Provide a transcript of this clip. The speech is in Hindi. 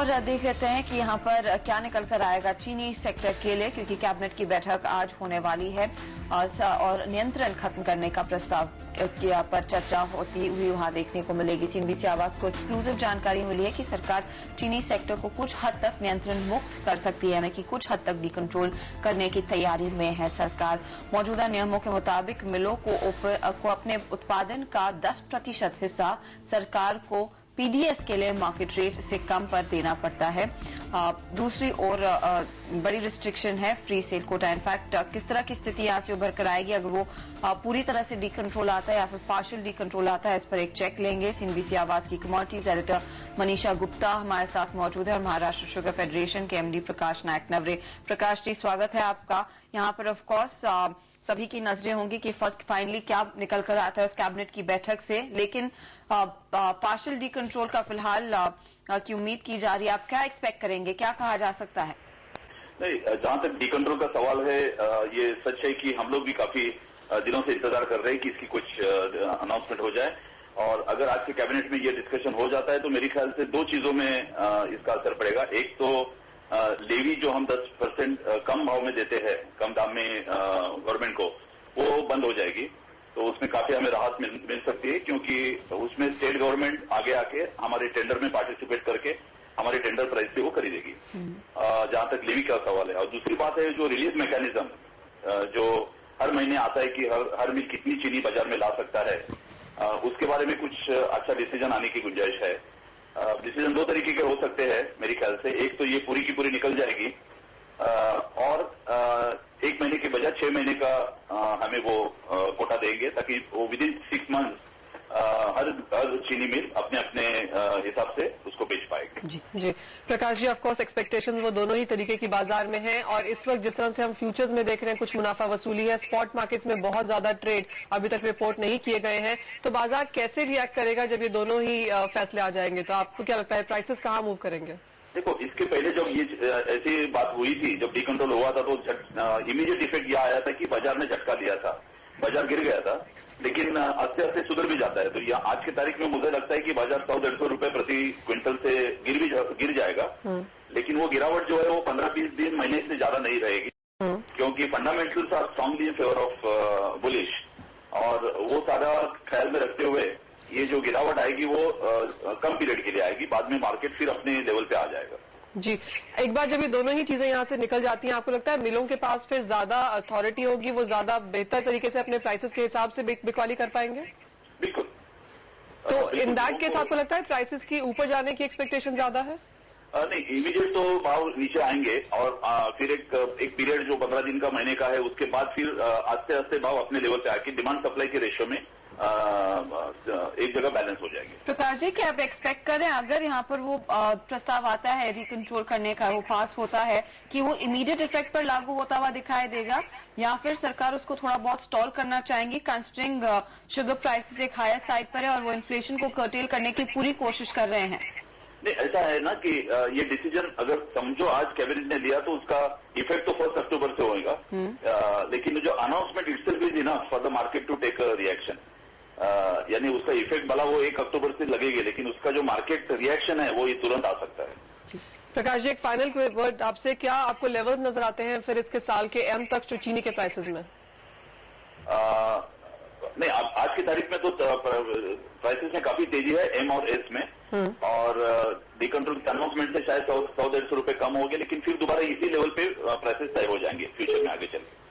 और देख लेते हैं कि यहाँ पर क्या निकल कर आएगा चीनी सेक्टर के लिए, क्योंकि कैबिनेट की बैठक आज होने वाली है और नियंत्रण खत्म करने का प्रस्ताव पर चर्चा होती हुई वहां देखने को मिलेगी। सीएनबीसी आवाज को एक्सक्लूसिव जानकारी मिली है कि सरकार चीनी सेक्टर को कुछ हद तक नियंत्रण मुक्त कर सकती है, यानी कि कुछ हद तक डिकंट्रोल करने की तैयारी में है सरकार। मौजूदा नियमों के मुताबिक मिलों को अपने उत्पादन का 10% हिस्सा सरकार को पीडीएस के लिए मार्केट रेट से कम पर देना पड़ता है। दूसरी ओर बड़ी रिस्ट्रिक्शन है फ्री सेल कोटा। इनफैक्ट किस तरह की स्थिति यहां से उभर कर आएगी, अगर वो पूरी तरह से डीकंट्रोल आता है या फिर पार्शियल डीकंट्रोल आता है, इस पर एक चेक लेंगे। सीएनबीसी आवाज की कमोडिटीज एडिटर मनीषा गुप्ता हमारे साथ मौजूद है और महाराष्ट्र शुगर फेडरेशन के एमडी प्रकाश नायक नवरे। प्रकाश जी, स्वागत है आपका। यहाँ पर ऑफकोर्स सभी की नजरें होंगी कि फाइनली क्या निकल कर आता है उस कैबिनेट की बैठक से, लेकिन पार्शियल डीकंट्रोल का फिलहाल की उम्मीद की जा रही है। आप क्या एक्सपेक्ट करेंगे, क्या कहा जा सकता है? नहीं, जहां तक डीकंट्रोल का सवाल है, ये सच है कि हम लोग भी काफी दिनों से इंतजार कर रहे हैं कि इसकी कुछ अनाउंसमेंट हो जाए। और अगर आज के कैबिनेट में ये डिस्कशन हो जाता है तो मेरे ख्याल से दो चीजों में इसका असर पड़ेगा। एक तो लेवी जो हम 10% कम भाव में देते हैं, कम दाम में गवर्नमेंट को, वो बंद हो जाएगी। तो उसमें काफी हमें राहत मिल सकती है, क्योंकि उसमें स्टेट गवर्नमेंट आगे आके हमारे टेंडर में पार्टिसिपेट करके हमारे टेंडर प्राइस से वो खरीदेगी, जहां तक लेवी का सवाल है। और दूसरी बात है जो रिलीज मैकेनिज्म, जो हर महीने आता है कि हर मिल कितनी चीनी बाजार में ला सकता है, उसके बारे में कुछ अच्छा डिसीजन आने की गुंजाइश है। डिसीजन दो तरीके के हो सकते हैं मेरे ख्याल से। एक तो ये पूरी की पूरी निकल जाएगी और 1 महीने के बजाय 6 महीने का हमें वो कोटा देंगे, ताकि वो विदिन 6 मंथ हर चीनी मिल अपने अपने हिसाब से उसको बेच पाएगी। जी प्रकाश जी, ऑफकोर्स एक्सपेक्टेशंस वो दोनों ही तरीके की बाजार में हैं और इस वक्त जिस तरह से हम फ्यूचर्स में देख रहे हैं कुछ मुनाफा वसूली है, स्पॉट मार्केट्स में बहुत ज्यादा ट्रेड अभी तक रिपोर्ट नहीं किए गए हैं, तो बाजार कैसे रिएक्ट करेगा जब ये दोनों ही फैसले आ जाएंगे? तो आपको क्या लगता है प्राइसेस कहाँ मूव करेंगे? देखो, इसके पहले जब ये ऐसी बात हुई थी, जब डीकंट्रोल हुआ था, तो इमीडिएट इफेक्ट यह आया था कि बाजार ने झटका दिया था, बाजार गिर गया था। लेकिन आस्ते आस्ते सुधर भी जाता है। तो यह आज की तारीख में मुझे लगता है कि बाजार 100-150 रुपए प्रति क्विंटल से गिर जाएगा। लेकिन वो गिरावट जो है वो 15-20 दिन, महीने से ज्यादा नहीं रहेगी, क्योंकि fundamentals are strongly in favour of bullish. और वो सारा ख्याल में रखते हुए ये जो गिरावट आएगी वो कम पीरियड के लिए आएगी, बाद में मार्केट फिर अपने लेवल पे आ जाएगा। जी, एक बार जब ये दोनों ही चीजें यहाँ से निकल जाती हैं, आपको लगता है मिलों के पास फिर ज्यादा अथॉरिटी होगी, वो ज्यादा बेहतर तरीके से अपने प्राइसेस के हिसाब से बिकवाली कर पाएंगे? बिल्कुल। तो इन दैट केस आपको लगता है प्राइसेस की ऊपर जाने की एक्सपेक्टेशन ज्यादा है? नहीं, इमीडिएट तो भाव नीचे आएंगे और फिर एक पीरियड जो 15 दिन का, महीने का है, उसके बाद फिर आस्ते आस्ते भाव अपने लेवल पे आके डिमांड सप्लाई के रेशियो में एक जगह बैलेंस हो जाएगी। प्रकाश जी, क्या आप एक्सपेक्ट करें अगर यहाँ पर वो प्रस्ताव आता है रिकंट्रोल करने का, वो पास होता है, कि वो इमीडिएट इफेक्ट पर लागू होता हुआ दिखाई देगा, या फिर सरकार उसको थोड़ा बहुत स्टॉल करना चाहेंगी, कंसिडरिंग शुगर प्राइसेस एक हायर साइड पर है और वो इन्फ्लेशन को कर्टेल करने की पूरी कोशिश कर रहे हैं? नहीं, ऐसा है ना कि ये डिसीजन अगर समझो आज कैबिनेट ने लिया तो उसका इफेक्ट तो 1 अक्टूबर से होगा। लेकिन जो announcement itself is enough for the market to take reaction, यानी उसका इफेक्ट भला वो 1 अक्टूबर से लगेगी, लेकिन उसका जो मार्केट रिएक्शन है वो ये तुरंत आ सकता है। प्रकाश जी, एक फाइनल वर्ड आपसे, क्या आपको लेवल नजर आते हैं फिर इसके साल के एंड तक जो चीनी के प्राइसेस में? नहीं, आज की तारीख में तो प्राइसेस में काफी तेजी है, एम और एस में, और डीकंट्रोल के अनाउंसमेंट से शायद 100-150 रुपए कम हो गए, लेकिन फिर दोबारा इसी लेवल पे प्राइसेस तय हो जाएंगे फ्यूचर में आगे चल के।